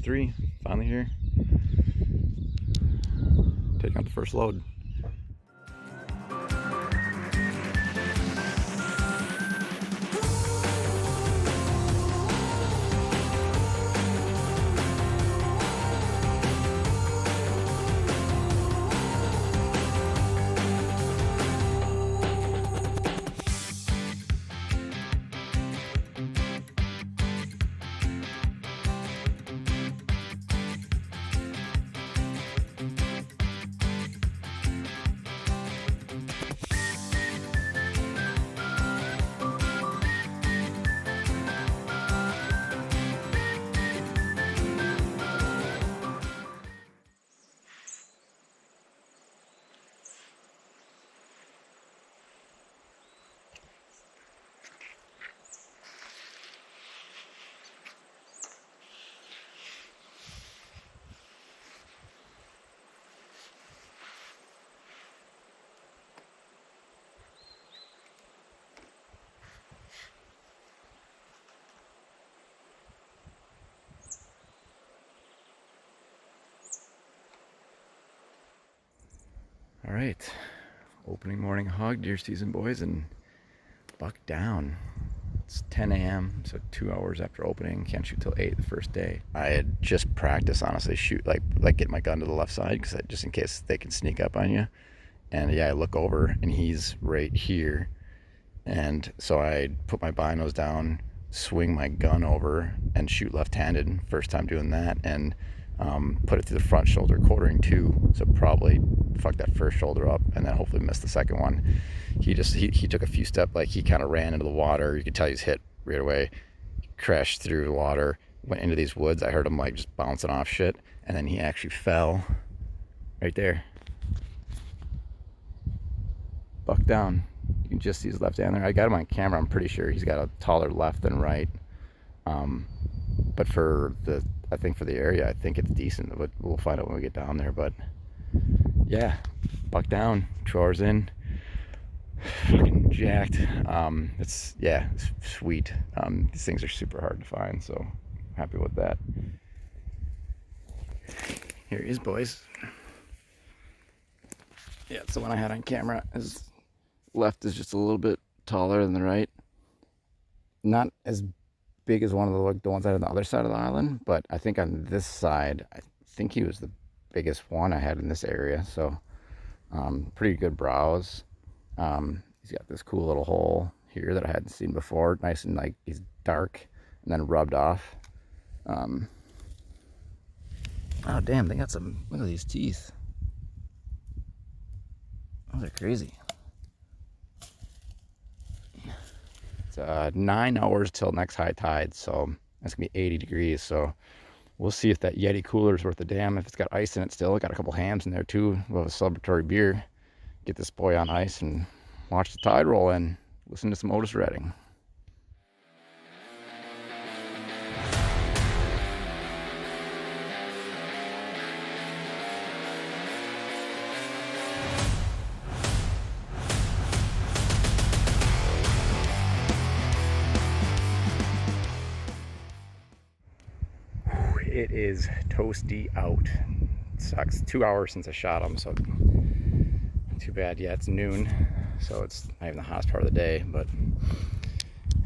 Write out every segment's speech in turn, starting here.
3, finally here. Taking out the first load. All right, opening morning hog deer season, boys, and buck down. It's 10 a.m., so 2 hours after opening. Can't shoot till 8 the first day. I had just practiced, honestly, shoot like get my gun to the left side, because just in case they can sneak up on you. And yeah, I look over and he's right here, and so I put my binos down, swing my gun over, and shoot left-handed. First time doing that, and put it through the front shoulder, quartering 2, so probably fucked that first shoulder up, and then hopefully missed the second one. He took a few steps, like he kind of ran into the water. You could tell he's hit right away. Crashed through the water, went into these woods. I heard him like just bouncing off shit, and then he actually fell right there. Buck down. You can just see his left hand there. I got him on camera. I'm pretty sure he's got a taller left than right. But I think for the area, I think it's decent. But we'll find out when we get down there. But yeah, buck down. 2 hours in. Fucking jacked. It's sweet. These things are super hard to find, so happy with that. Here he is, boys. Yeah, it's the one I had on camera. His left is just a little bit taller than the right. Not as big as one of the ones out on the other side of the island, but I think on this side, I think he was the biggest one I had in this area. So pretty good brows. He's got this cool little hole here that I hadn't seen before. Nice and like he's dark and then rubbed off. Oh damn, they got some, look at these teeth. Oh, they're crazy. It's 9 hours till next high tide, so that's gonna be 80 degrees. So we'll see if that Yeti cooler is worth a damn. If it's got ice in it still, got a couple hams in there too. We'll have a celebratory beer. Get this boy on ice and watch the tide roll in. Listen to some Otis Redding. It is toasty out. It sucks. 2 hours since I shot him, so too bad. Yeah, it's noon, so it's not even the hottest part of the day. But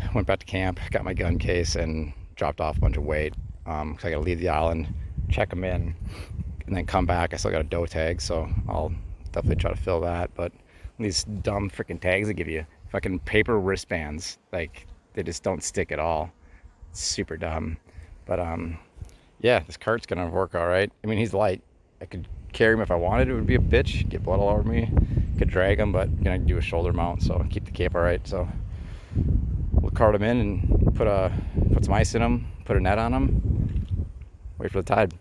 I went back to camp, got my gun case, and dropped off a bunch of weight. Cause I gotta leave the island, check them in, and then come back. I still got a doe tag, so I'll definitely try to fill that. But these dumb freaking tags they give you, fucking paper wristbands, like they just don't stick at all. It's super dumb. But yeah, this cart's gonna work all right. I mean, he's light. I could carry him if I wanted. It would be a bitch, get blood all over me. Could drag him, but I'm gonna do a shoulder mount, so keep the cape all right. So we'll cart him in and put some ice in him, put a net on him, wait for the tide.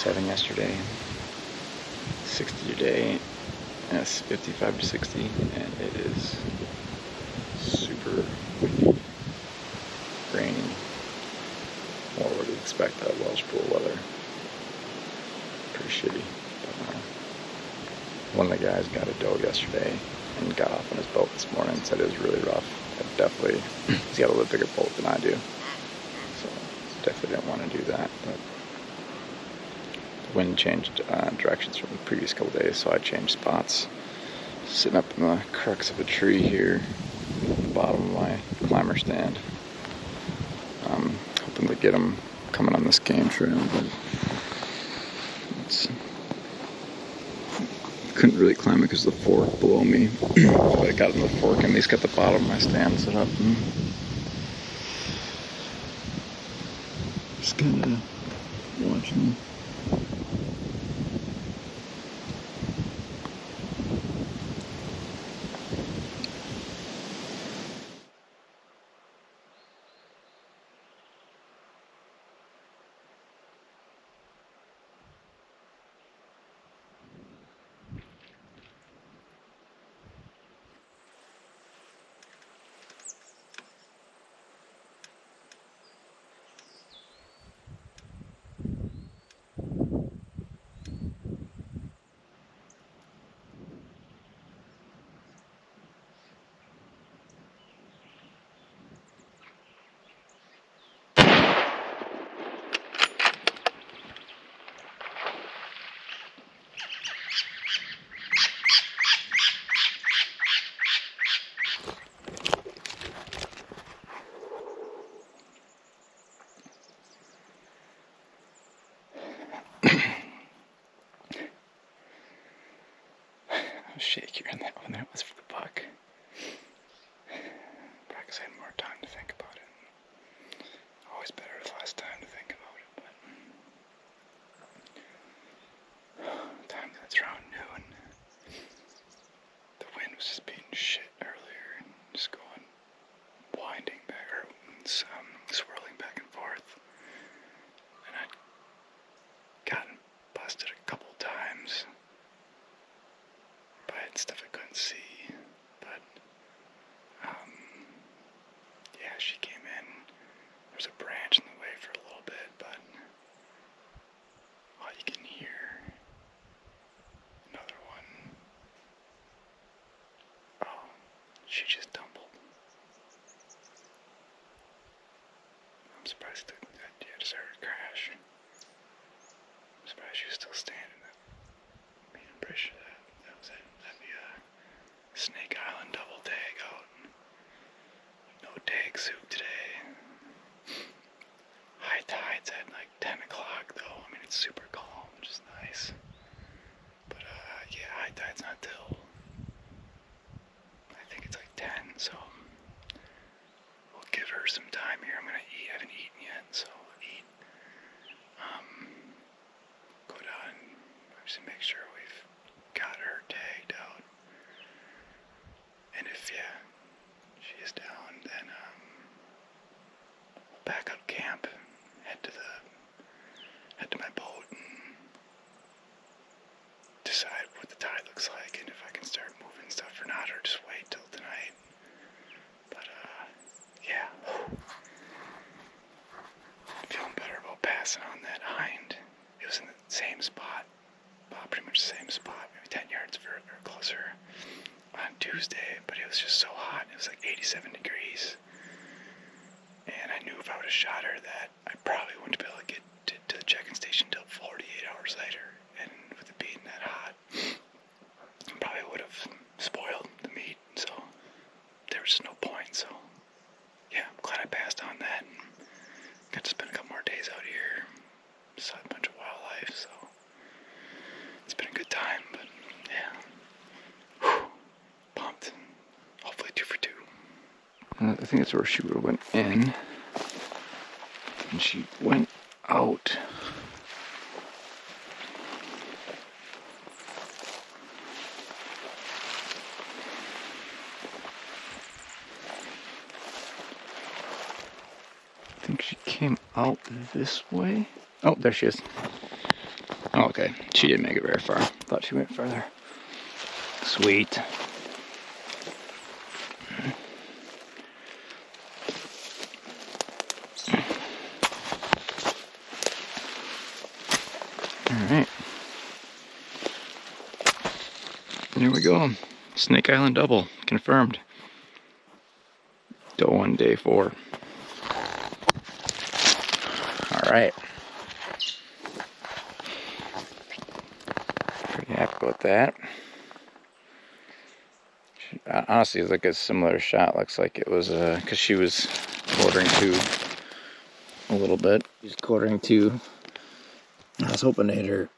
57 yesterday, 60 today, and it's 55 to 60, and it is super windy, rainy. More what you'd expect out of Welshpool weather. Pretty shitty. But, one of the guys got a doe yesterday and got off on his boat this morning and said it was really rough. He's got a little bigger boat than I do, so definitely didn't want to do that. But the wind changed directions from the previous couple days, so I changed spots. Sitting up in the crux of a tree here at the bottom of my climber stand. Hoping to get them coming on this game trail, but couldn't really climb it because of the fork below me. But I got in the fork and at least got the bottom of my stand set up. And just kind of watching. I was shakier in that one than it was for the buck. Probably because I had more time to think about it. Always better with less time to think about it, but time that's around noon. The wind was just being shit earlier and just going winding back or swirling back and forth. And I'd gotten busted a couple times by stuff I couldn't see, but yeah, she came in. There was a branch in the way for a little bit, but all you can hear, another one. Oh, she just tumbled. I'm surprised that I just heard her crash. I'm surprised she was still standing. I mean, I'm pretty sure that was it. That'd be a Snake Island double tag out. No tag suit today. High tide's at like 10 o'clock though. I mean, it's super calm, which is nice. But yeah, high tide's not till, I think it's like 10, so we'll give her some time here. I'm gonna eat. I haven't eaten yet, so I'll eat. Go down and obviously make sure we've got her tagged out. And if, yeah, she is down, then we'll back up camp, head to my boat, and decide what the tide looks like, and if I can start moving stuff or not, or just wait till tonight. But, yeah. Feeling better about passing on that hind. It was in the same spot, pretty much the same spot, maybe 10 yards further, closer on Tuesday, but it was just so hot. It was like 87 degrees. And I knew if I would have shot her that I probably wouldn't be able to get to the check-in station until 48 hours later. And with it being that hot, I probably would have spoiled the meat. So there was just no point. So yeah, I'm glad I passed on that. And got to spend a couple more days out here. Saw a bunch of wildlife. So it's been a good time. But yeah. Whew. Pumped. Hopefully 2 for 2. I think that's where she would have went in. And she went out. I think she came out this way. Oh, there she is. Oh, okay, she didn't make it very far. Thought she went further. Sweet. Alright. There we go. Snake Island double. Confirmed. Doe on day 4. Alright. Pretty happy with that. Honestly, it's like a similar shot. Looks like it was, because she was quartering to a little bit. She's quartering to. I was hoping to hit her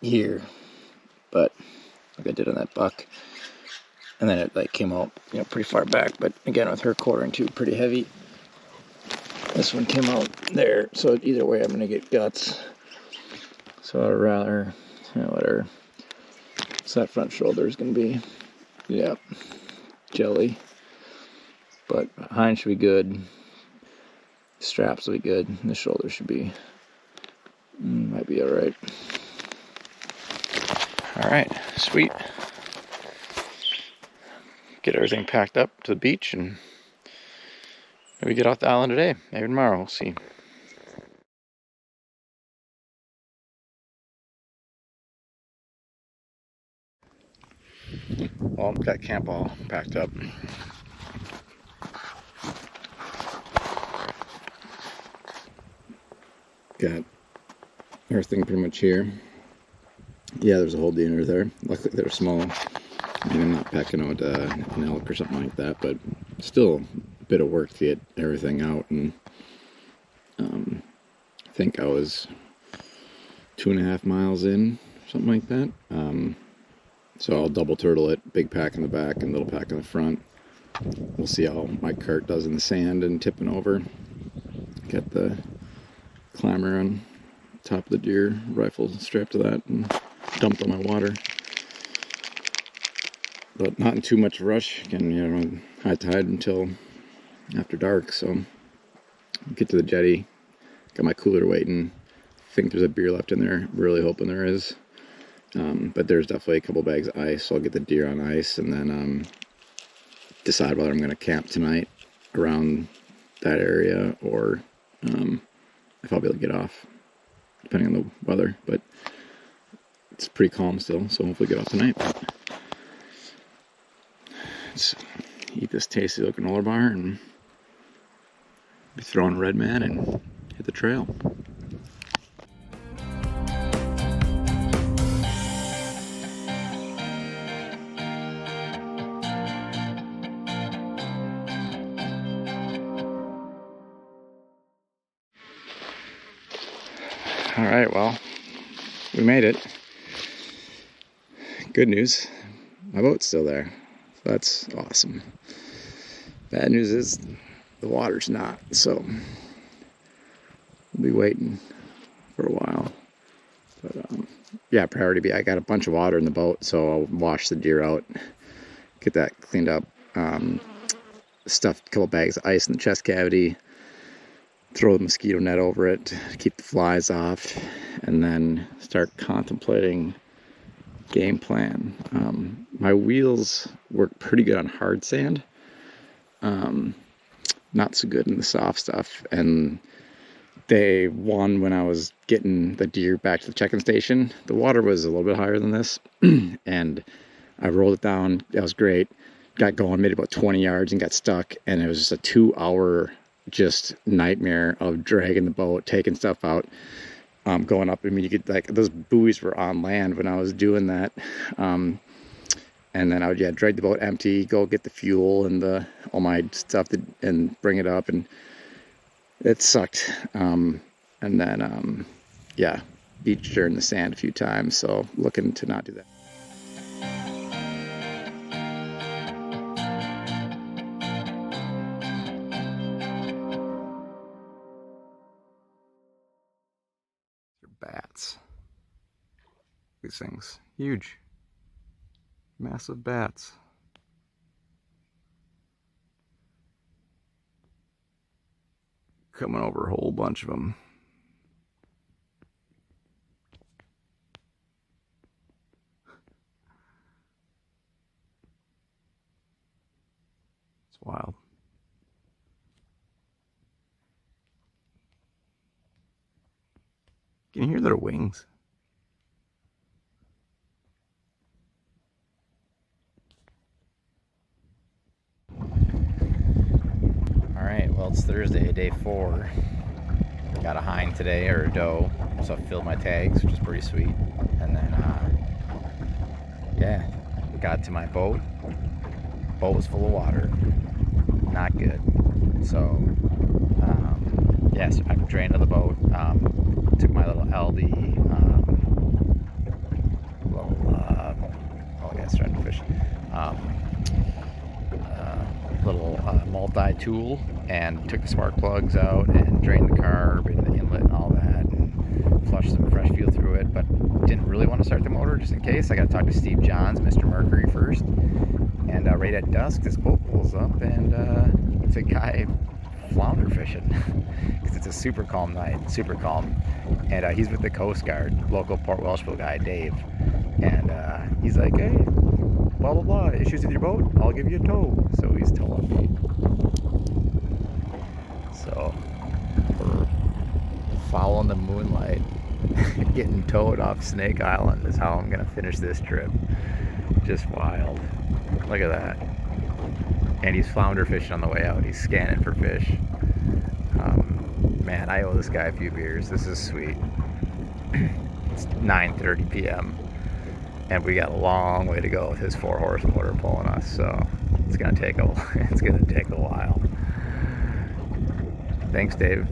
here, but like I did on that buck. And then it like came out, pretty far back. But again, with her quartering to pretty heavy, this one came out there. So either way, I'm gonna get guts. So I'd rather, let her. So that front shoulder is gonna be, jelly. But hind should be good. Straps will be good. And the shoulder should be, might be alright. Alright, sweet. Get everything packed up to the beach and maybe get off the island today. Maybe tomorrow, we'll see. Well, got camp all packed up. Got everything pretty much here. Yeah, there's a whole deer there. Luckily they're small. I mean, I'm not packing out an elk or something like that, but still a bit of work to get everything out. And I think I was 2.5 miles in, something like that. So I'll double turtle it, big pack in the back and little pack in the front. We'll see how my cart does in the sand and tipping over. Got the climber on top of the deer, rifle strapped to that, and dumped on my water. But not in too much rush. Again, high tide until after dark, so get to the jetty. Got my cooler waiting. Think there's a beer left in there. Really hoping there is. But there's definitely a couple bags of ice, so I'll get the deer on ice and then decide whether I'm going to camp tonight around that area or if I'll be able to get off, depending on the weather. But it's pretty calm still, so hopefully get off tonight. Let's eat this tasty looking roller bar and be throwing red man and hit the trail. All right, well, we made it. Good news, my boat's still there. So that's awesome. Bad news is the water's not, so we'll be waiting for a while. But yeah, priority B. I got a bunch of water in the boat, so I'll wash the deer out, get that cleaned up, stuffed a couple bags of ice in the chest cavity, throw the mosquito net over it to keep the flies off, and then start contemplating game plan. My wheels work pretty good on hard sand, not so good in the soft stuff, and day one when I was getting the deer back to the check-in station, the water was a little bit higher than this, and I rolled it down. That was great. Got going, made about 20 yards and got stuck, and it was just a 2-hour just nightmare of dragging the boat, taking stuff out, going up. I mean, you could, like, those buoys were on land when I was doing that, and then I would drag the boat empty, go get the fuel and all my stuff and bring it up, and it sucked. And then beached her in the sand a few times, so looking to not do that. Bats. These things, huge, massive bats. Coming over a whole bunch of them. It's wild. Can you hear their wings? Alright, well, it's Thursday, day 4. Got a hind today, or a doe, so I filled my tags, which is pretty sweet. And then, yeah, got to my boat. Boat was full of water. Not good. So, yes, I drained to the boat. Took my little LD, oh, yeah, starting to fish. Little multi-tool, and took the spark plugs out and drained the carb and the inlet and all that, and flushed some fresh fuel through it, but didn't really want to start the motor just in case. I got to talk to Steve Johns, Mr. Mercury, first. And right at dusk, this boat pulls up, and it's a guy flounder fishing because it's a super calm night, super calm. And he's with the Coast Guard, local Port Welshpool guy, Dave. And he's like, hey, blah, blah, blah, issues with your boat, I'll give you a tow. So he's towing me. So we're following the moonlight, getting towed off Snake Island is how I'm going to finish this trip. Just wild. Look at that. And he's flounder fishing on the way out. He's scanning for fish. Man, I owe this guy a few beers. This is sweet. It's 9:30 p.m. and we got a long way to go with his 4-horse motor pulling us. So it's gonna take a while. Thanks, Dave.